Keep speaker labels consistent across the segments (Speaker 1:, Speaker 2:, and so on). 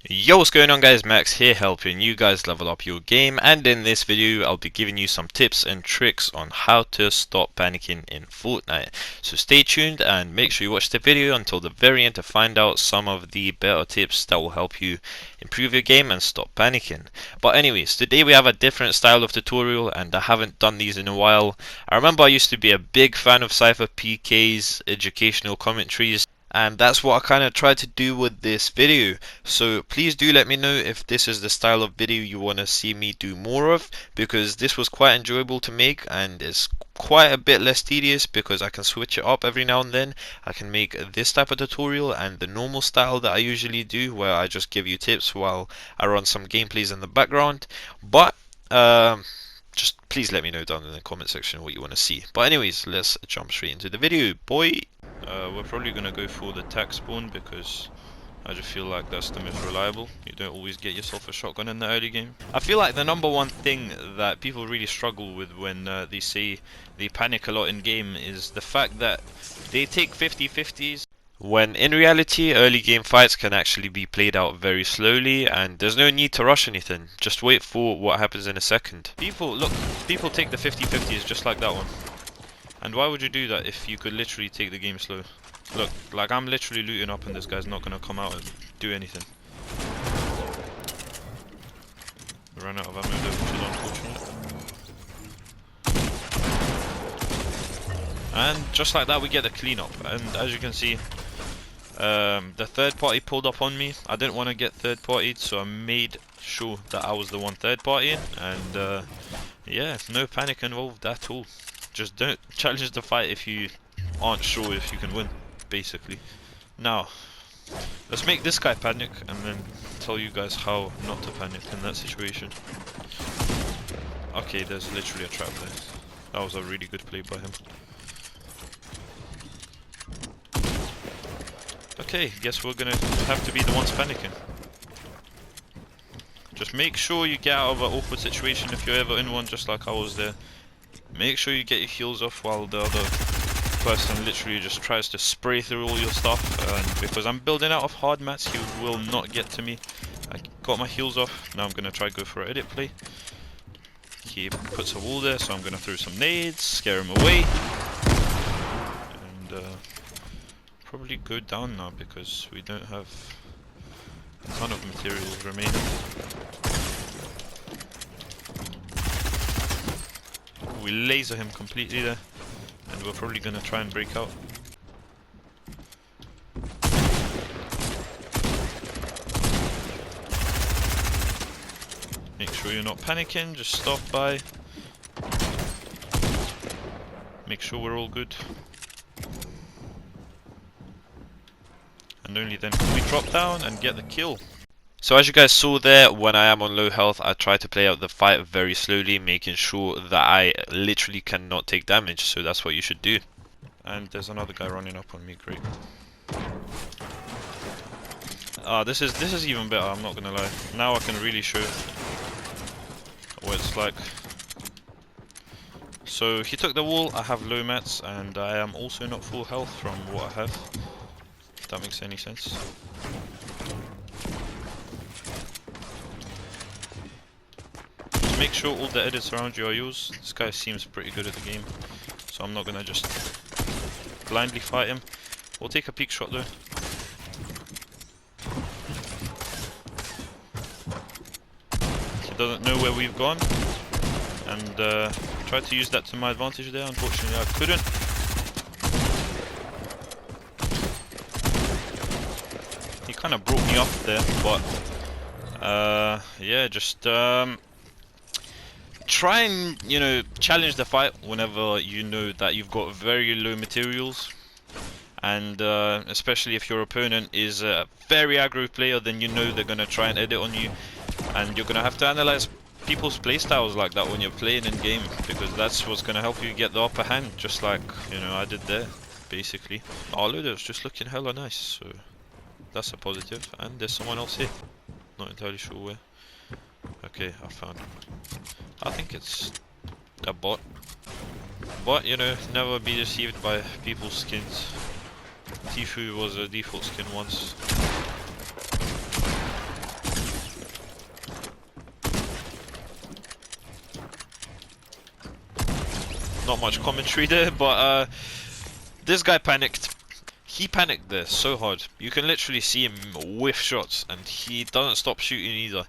Speaker 1: Yo, what's going on guys, Max here helping you guys level up your game, and in this video I'll be giving you some tips and tricks on how to stop panicking in Fortnite. So stay tuned and make sure you watch the video until the very end to find out some of the better tips that will help you improve your game and stop panicking. But anyways, today we have a different style of tutorial and I haven't done these in a while. I remember I used to be a big fan of Cypher PK's educational commentaries, and that's what I kind of tried to do with this video. So please do let me know if this is the style of video you want to see me do more of, because this was quite enjoyable to make and it's quite a bit less tedious because I can switch it up every now and then. I can make this type of tutorial and the normal style that I usually do, where I just give you tips while I run some gameplays in the background. But just please let me know down in the comment section what you want to see. But anyways, let's jump straight into the video, boy. We're probably going to go for the tac spawn because I just feel like that's the most reliable. You don't always get yourself a shotgun in the early game. I feel like the number one thing that people really struggle with when they say they panic a lot in game is the fact that they take 50-50s, when in reality early game fights can actually be played out very slowly and there's no need to rush anything. Just wait for what happens in a second. People take the 50-50s just like that one. And why would you do that if you could literally take the game slow? Look, like I'm literally looting up and this guy's not gonna come out and do anything. We ran out of ammo though, which is unfortunate. And just like that we get the cleanup. And as you can see, the third party pulled up on me. I didn't want to get third partied, so I made sure that I was the one third partying. And yeah, no panic involved at all. Just don't challenge the fight if you aren't sure if you can win, basically. Now, let's make this guy panic and then tell you guys how not to panic in that situation. Okay, there's literally a trap there. That was a really good play by him. Okay, guess we're gonna have to be the ones panicking. Just make sure you get out of an awkward situation if you're ever in one, just like I was there. Make sure you get your heals off while the other person literally just tries to spray through all your stuff. And because I'm building out of hard mats, he will not get to me. I got my heals off. Now I'm going to try go for an edit play. He puts a wall there, so I'm going to throw some nades, scare him away. And probably go down now because we don't have a ton of materials remaining. We laser him completely there, and we're probably going to try and break out. Make sure you're not panicking, just stop by. Make sure we're all good. And only then can we drop down and get the kill. So as you guys saw there, when I am on low health, I try to play out the fight very slowly, making sure that I literally cannot take damage, so that's what you should do. And there's another guy running up on me, great. This is even better, I'm not gonna lie. Now I can really show what it's like. So he took the wall, I have low mats, and I am also not full health from what I have, if that makes any sense. Make sure all the edits around you are yours. This guy seems pretty good at the game, so I'm not gonna just blindly fight him. We'll take a peek shot though. He doesn't know where we've gone, and tried to use that to my advantage there. Unfortunately I couldn't. He kind of brought me up there, but yeah, just try and, you know, challenge the fight whenever you know that you've got very low materials, and especially if your opponent is a very aggro player, then you know they're going to try and edit on you, and you're going to have to analyze people's playstyles like that when you're playing in game, because that's what's going to help you get the upper hand, just like, you know, I did there, basically. Our loader's just looking hella nice, so that's a positive. And there's someone else here, not entirely sure where. Okay, I found him. I think it's a bot. But, you know, never be deceived by people's skins. Tifu was a default skin once. not much commentary there, but this guy panicked. He panicked there so hard. You can literally see him whiff shots, and he doesn't stop shooting either.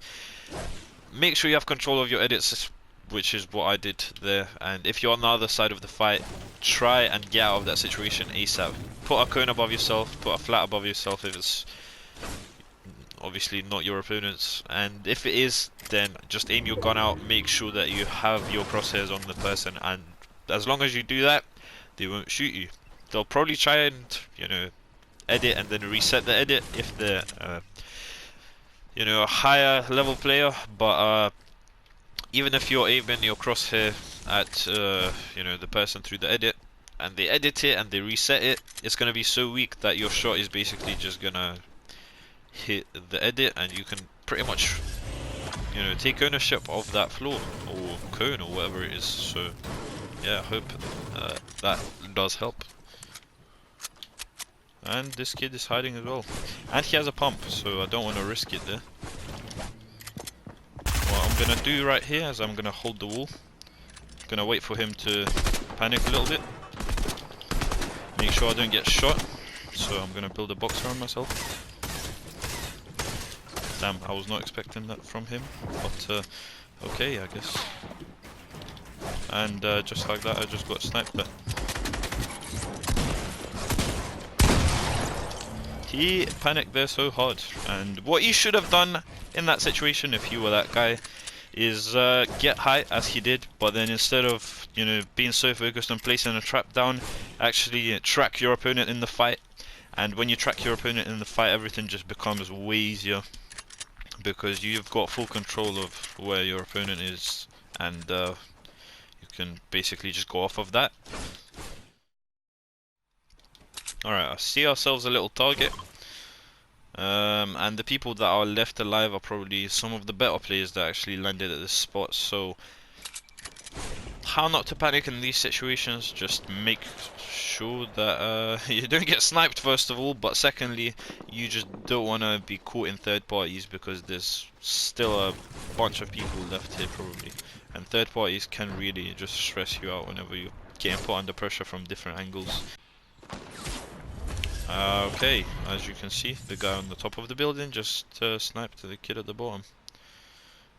Speaker 1: Make sure you have control of your edits, which is what I did there. And if you're on the other side of the fight, try and get out of that situation ASAP. Put a cone above yourself, put a flat above yourself if it's obviously not your opponent's, and if it is, then just aim your gun out, make sure that you have your crosshairs on the person, and as long as you do that, they won't shoot you. They'll probably try and, you know, edit and then reset the edit if they're you know, a higher level player, but even if you're aiming your crosshair at you know, the person through the edit, and they edit it and they reset it, it's gonna be so weak that your shot is basically just gonna hit the edit, and you can pretty much, you know, take ownership of that floor or cone or whatever it is. So yeah, I hope that does help. And this kid is hiding as well, and he has a pump, so I don't want to risk it there. What I'm gonna do right here is I'm gonna hold the wall, gonna wait for him to panic a little bit, make sure I don't get shot, so I'm gonna build a box around myself. Damn, I was not expecting that from him, but okay, I guess. And just like that, I just got sniped there. He panicked there so hard, and what you should have done in that situation if you were that guy is get high as he did, but then instead of, you know, being so focused on placing a trap down, actually track your opponent in the fight. And when you track your opponent in the fight, everything just becomes way easier, because you've got full control of where your opponent is, and you can basically just go off of that. Alright, I see ourselves a little target, and the people that are left alive are probably some of the better players that actually landed at this spot. So how not to panic in these situations? Just make sure that you don't get sniped first of all, but secondly, you just don't want to be caught in third parties, because there's still a bunch of people left here probably, and third parties can really just stress you out whenever you're getting put under pressure from different angles. Okay, as you can see, the guy on the top of the building just sniped the kid at the bottom.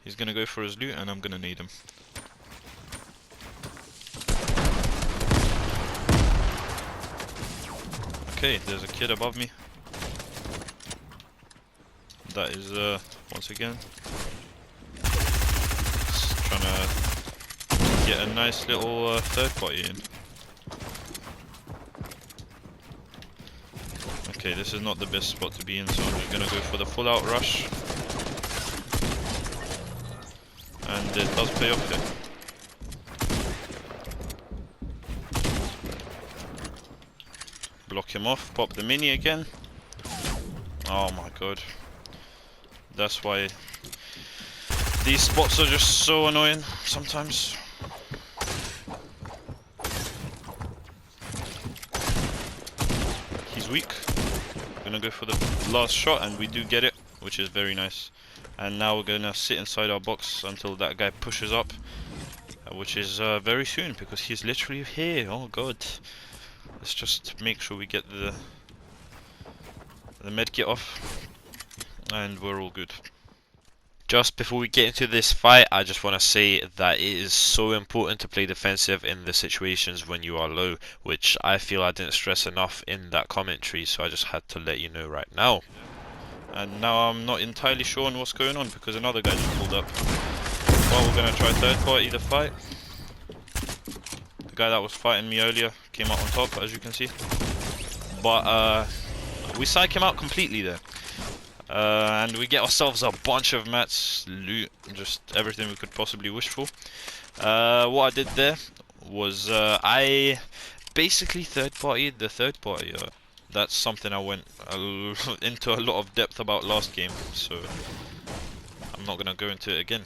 Speaker 1: He's gonna go for his loot, and I'm gonna nade him. Okay, there's a kid above me. That is, once again, just trying to get a nice little third party in. Okay, this is not the best spot to be in, so I'm just gonna go for the full out rush. And it does pay off here. Block him off, pop the mini again. Oh my god. That's why these spots are just so annoying sometimes. He's weak. Gonna go for the last shot, and we do get it, which is very nice. And now we're gonna sit inside our box until that guy pushes up, which is very soon, because he's literally here. Oh god. Let's just make sure we get the medkit off, and we're all good. Just before we get into this fight, I just want to say that it is so important to play defensive in the situations when you are low, which I feel I didn't stress enough in that commentary, so I just had to let you know right now. And now I'm not entirely sure on what's going on, because another guy just pulled up. Well, we're going to try third party the fight. The guy that was fighting me earlier came out on top, as you can see. But we psych him out completely there. And we get ourselves a bunch of mats, loot, just everything we could possibly wish for. What I did there was I basically third-partied the third party. That's something I went into a lot of depth about last game, so I'm not going to go into it again.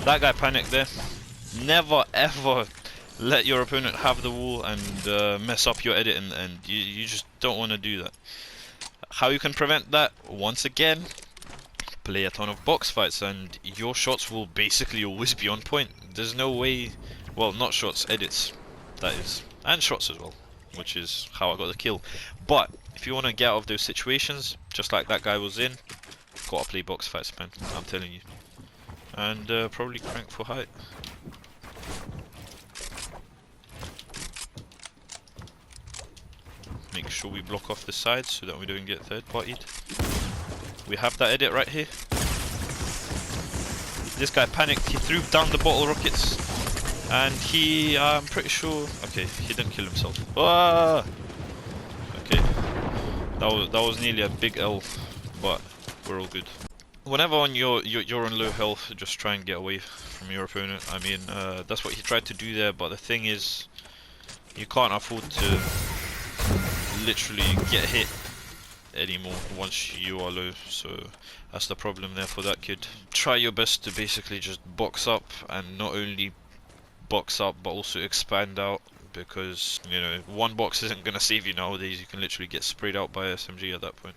Speaker 1: That guy panicked there. Never ever
Speaker 2: let your opponent have the wall and mess up your edit, and you just don't want to do that. How you can prevent that? Once again, play a ton of box fights and your shots will basically always be on point. There's no way, well, not shots, edits, that is, and shots as well, which is how I got the kill. But if you want to get out of those situations, just like that guy was in, gotta play box fights, man, I'm telling you. And probably crank for height. Make sure we block off the sides so that we don't get third partied. We have that edit right here. This guy panicked, he threw down the bottle rockets and I'm pretty sure, okay, he didn't kill himself. Ah! Okay, that was nearly a big L, but we're all good. Whenever you're on low health, just try and get away from your opponent. I mean, that's what he tried to do there, but the thing is, you can't afford to literally get hit anymore once you are low, so that's the problem there for that kid. Try your best to basically just box up, and not only box up but also expand out, because you know, one box isn't gonna save you nowadays. You can literally get sprayed out by SMG at that point.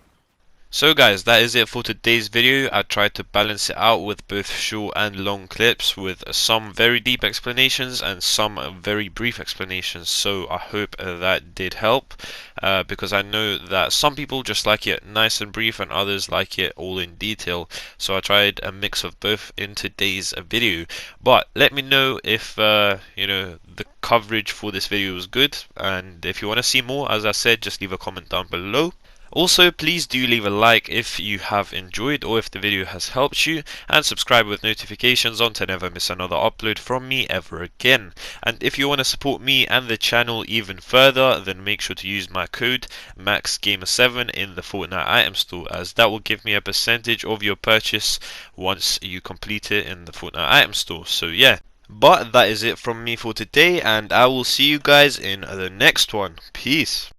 Speaker 2: So guys, that is it for today's video. I tried to balance it out with both short and long clips, with some very deep explanations and some very brief explanations, so I hope that did help, because I know that some people just like it nice and brief and others like it all in detail, so I tried a mix of both in today's video. But let me know if you know, the coverage for this video was good, and if you want to see more, as I said, just leave a comment down below. Also, please do leave a like if you have enjoyed or if the video has helped you, and subscribe with notifications on to never miss another upload from me ever again. And if you want to support me and the channel even further, then make sure to use my code MAXGamer7 in the Fortnite item store, as that will give me a percentage of your purchase once you complete it in the Fortnite item store. So yeah, but that is it from me for today, and I will see you guys in the next one. Peace.